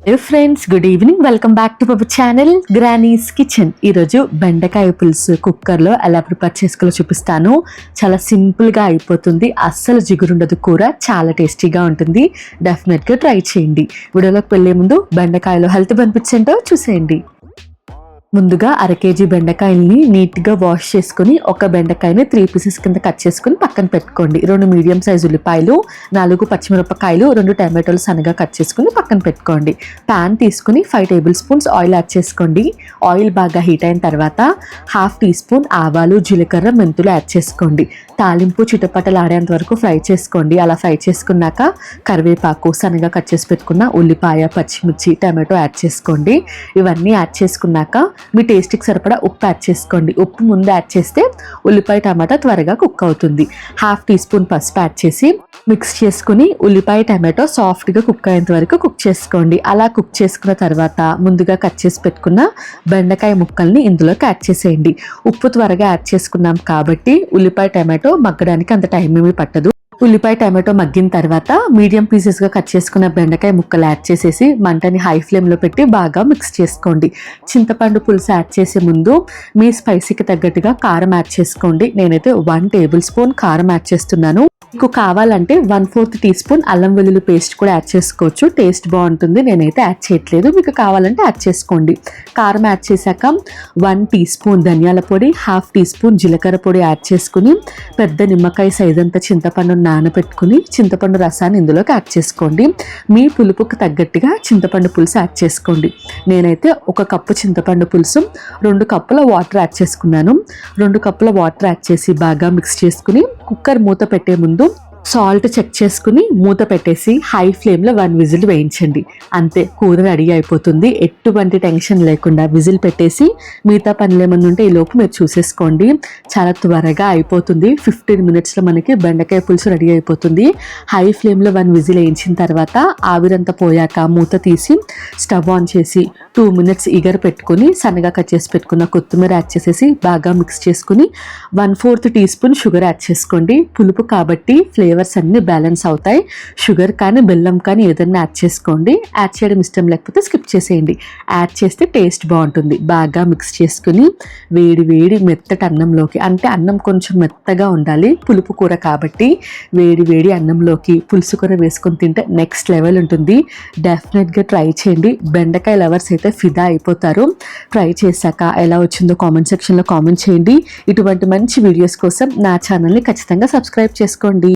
Hello friends, good evening. Welcome back to our channel granny's kitchen. ఈరోజు బెండకాయ పులుసు కుక్కర్లో ఎలా ప్రిపేర్ చేసుకోవాలో చూపిస్తాను. చాలా సింపుల్గా అయిపోతుంది, అస్సలు జిగురుండదు, కూర చాలా టేస్టీగా ఉంటుంది. డెఫినెట్గా ట్రై చేయండి. వీడియోలోకి వెళ్ళే ముందు బెండకాయలో హెల్త్ బెనిఫిట్స్ ఏంటో చూసేయండి. ముందుగా 1/2 kg బెండకాయల్ని నీట్గా వాష్ చేసుకుని ఒక బెండకాయని 3 పీసెస్ కింద కట్ చేసుకుని పక్కన పెట్టుకోండి. 2 మీడియం సైజు ఉల్లిపాయలు, 4 పచ్చిమిరపకాయలు, 2 టమాటోలు సన్నగా కట్ చేసుకుని పక్కన పెట్టుకోండి. ప్యాన్ తీసుకుని 5 టేబుల్ స్పూన్స్ ఆయిల్ యాడ్ చేసుకోండి. ఆయిల్ బాగా హీట్ అయిన తర్వాత 1/2 టీ స్పూన్ ఆవాలు, జీలకర్ర, మెంతులు యాడ్ చేసుకోండి. తాలింపు చిటపటలాడేంత వరకు ఫ్రై చేసుకోండి. అలా ఫ్రై చేసుకున్నాక కరివేపాకు, సన్నగా కట్ చేసి పెట్టుకున్న ఉల్లిపాయ, పచ్చిమిర్చి, టమాటో యాడ్ చేసుకోండి. ఇవన్నీ యాడ్ చేసుకున్నాక మీ టేస్ట్కి సరిపడా ఉప్పు యాడ్ చేసుకోండి. ఉప్పు ముందు యాడ్ చేస్తే ఉల్లిపాయ టమాటా త్వరగా కుక్ అవుతుంది. 1/2 టీ స్పూన్ పసుపు యాడ్ చేసి మిక్స్ చేసుకుని ఉల్లిపాయ టమాటో సాఫ్ట్గా కుక్ అయ్యేంత వరకు కుక్ చేసుకోండి. అలా కుక్ చేసుకున్న తర్వాత ముందుగా కట్ చేసి పెట్టుకున్న బెండకాయ ముక్కల్ని ఇందులోకి యాడ్ చేసేయండి. ఉప్పు త్వరగా యాడ్ చేసుకున్నాం కాబట్టి ఉల్లిపాయ టమాటో మగ్గడానికి అంత టైం ఏమీ పట్టదు. ఉల్లిపాయ టమాటో మగ్గిన తర్వాత మీడియం పీసెస్గా కట్ చేసుకున్న బెండకాయ ముక్కలు యాడ్ చేసేసి మంటని హై ఫ్లేమ్లో పెట్టి బాగా మిక్స్ చేసుకోండి. చింతపండు పులుసు యాడ్ చేసే ముందు మీ స్పైసీకి తగ్గట్టుగా కారం యాడ్ చేసుకోండి. నేనైతే 1 టేబుల్ స్పూన్ కారం యాడ్ చేస్తున్నాను. మీకు కావాలంటే 1/4 టీ స్పూన్ అల్లం వెల్లుల్లి పేస్ట్ కూడా యాడ్ చేసుకోవచ్చు, టేస్ట్ బాగుంటుంది. నేనైతే యాడ్ చేయట్లేదు, మీకు కావాలంటే యాడ్ చేసుకోండి. కారం యాడ్ చేశాక 1 టీ స్పూన్ ధనియాల పొడి, 1/2 టీ స్పూన్ జీలకర్ర పొడి యాడ్ చేసుకుని పెద్ద నిమ్మకాయ సైజ్ అంతా చింతపండు నానబెట్టుకుని చింతపండు రసాన్ని ఇందులోకి యాడ్ చేసుకోండి. మీ పులుపుకి తగ్గట్టుగా చింతపండు పులుసు యాడ్ చేసుకోండి. నేనైతే 1 కప్పు చింతపండు పులుసు 2 కప్పుల వాటర్ యాడ్ చేసుకున్నాను. 2 కప్పుల వాటర్ యాడ్ చేసి బాగా మిక్స్ చేసుకుని కుక్కర్ మూత పెట్టే ముందు సాల్ట్ చెక్ చేసుకుని మూత పెట్టేసి హై ఫ్లేమ్లో 1 విజిల్ వేయించండి. అంతే, కూర రెడీ అయిపోతుంది. ఎటువంటి టెన్షన్ లేకుండా విజిల్ పెట్టేసి మిగతా పనులు ఏమన్నా ఉంటే ఈ లోపు మీరు చూసేసుకోండి. చాలా త్వరగా అయిపోతుంది. 15 మినిట్స్లో మనకి బెండకాయ పులుసు రెడీ అయిపోతుంది. హై ఫ్లేమ్లో 1 విజిల్ వేయించిన తర్వాత ఆవిరంతా పోయాక మూత తీసి స్టవ్ ఆన్ చేసి 2 మినిట్స్ ఈగర్ పెట్టుకుని సన్నగా కట్ చేసి పెట్టుకున్న కొత్తిమీర యాడ్ చేసేసి బాగా మిక్స్ చేసుకుని 1/4 టీ స్పూన్ షుగర్ యాడ్ చేసుకోండి. పులుపు కాబట్టి ఫ్లేవర్స్ అన్ని బ్యాలెన్స్ అవుతాయి. షుగర్ కానీ బెల్లం కానీ ఏదైనా యాడ్ చేసుకోండి. యాడ్ చేయడం ఇష్టం లేకపోతే స్కిప్ చేసేయండి. యాడ్ చేస్తే టేస్ట్ బాగుంటుంది. బాగా మిక్స్ చేసుకుని వేడి వేడి మెత్తటి అన్నంలోకి, అంటే అన్నం కొంచెం మెత్తగా ఉండాలి, పులుపు కూర కాబట్టి వేడి వేడి అన్నంలోకి పులుసు కూర వేసుకొని తింటే నెక్స్ట్ లెవెల్ ఉంటుంది. డెఫినెట్గా ట్రై చేయండి. బెండకాయ లవర్స్ అయితే ఫిదా అయిపోతారు. ట్రై చేశాక ఎలా వచ్చిందో కామెంట్ సెక్షన్లో కామెంట్ చేయండి. ఇటువంటి మంచి వీడియోస్ కోసం నా ఛానల్ని ఖచ్చితంగా సబ్స్క్రైబ్ చేసుకోండి.